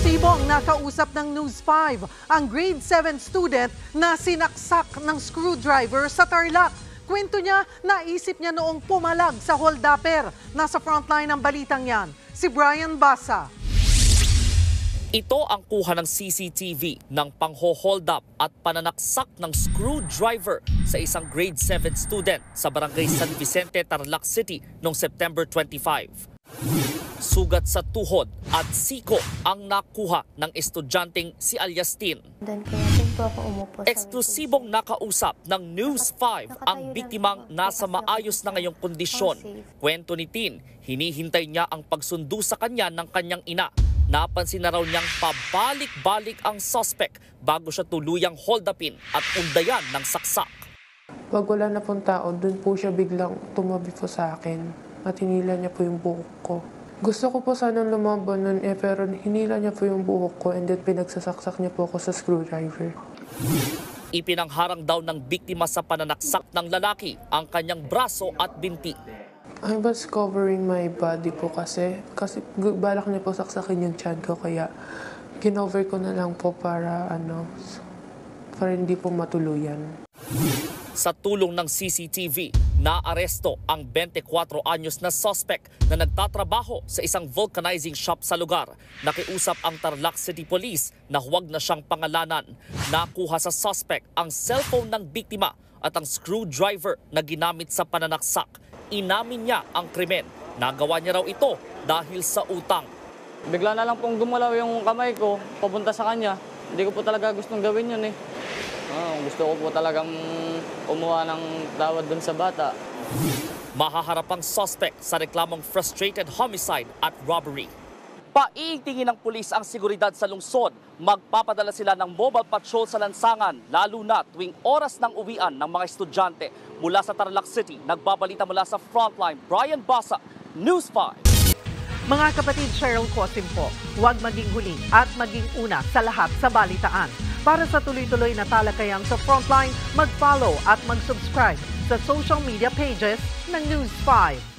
Eksklusibo ang nakausap ng News 5 ang grade 7 student na sinaksak ng screwdriver sa Tarlac. Kwento niya, naisip niya noong pumalag sa holdapper. Nasa frontline ng balitang yan, si Brian Basa. Ito ang kuha ng CCTV ng pangho-hold up at pananaksak ng screwdriver sa isang grade 7 student sa barangay San Vicente, Tarlac City noong September 25. Sugat sa tuhod at siko ang nakuha ng estudyanteng si Alyastin. Eksklusibong nakausap ng News 5 ang biktimang nasa maayos na ngayong kondisyon. Kwento ni Tin, hinihintay niya ang pagsundo sa kanya ng kanyang ina. Napansin na raw niyang pabalik-balik ang suspect bago siya tuluyang hold upin at undayan ng saksak. Pag wala na pong tao, dun po siya biglang tumabi po sa akin at hinila niya po yung buhok ko. Gusto ko po sanang lumaban nun pero hinila niya po yung buhok ko and then pinagsasaksak niya po ako sa screwdriver. Ipinangharang daw ng biktima sa pananaksak ng lalaki ang kanyang braso at binti. I was covering my body po kasi balak niya po saksakin yung tiyan ko kaya kinover ko na lang po para hindi po matuluyan. Sa tulong ng CCTV, naaresto ang 24 anyos na suspect na nagtatrabaho sa isang vulcanizing shop sa lugar. Nakiusap ang Tarlac City Police na huwag na siyang pangalanan. Nakuha sa suspect ang cellphone ng biktima at ang screwdriver na ginamit sa pananaksak. Inamin niya ang krimen. Nagawa niya raw ito dahil sa utang. Bigla na lang pong gumalaw yung kamay ko papunta sa kanya. Hindi ko po talaga gustong gawin yun eh. Gusto ko po talagang umuha ng tawad dun sa bata. Mahaharap ang suspect sa reklamong frustrated homicide at robbery. Paiigtingin ng pulis ang seguridad sa lungsod. Magpapadala sila ng mobile patrol sa lansangan, lalo na tuwing oras ng uwian ng mga estudyante. Mula sa Tarlac City, nagbabalita mula sa Frontline, Brian Basa, News 5. Mga kapatid, Cheryl Cosim po, huwag maging huli at maging una sa lahat sa balitaan. Para sa tuloy-tuloy na talakayang sa Frontline, mag-follow at mag-subscribe sa social media pages ng News 5.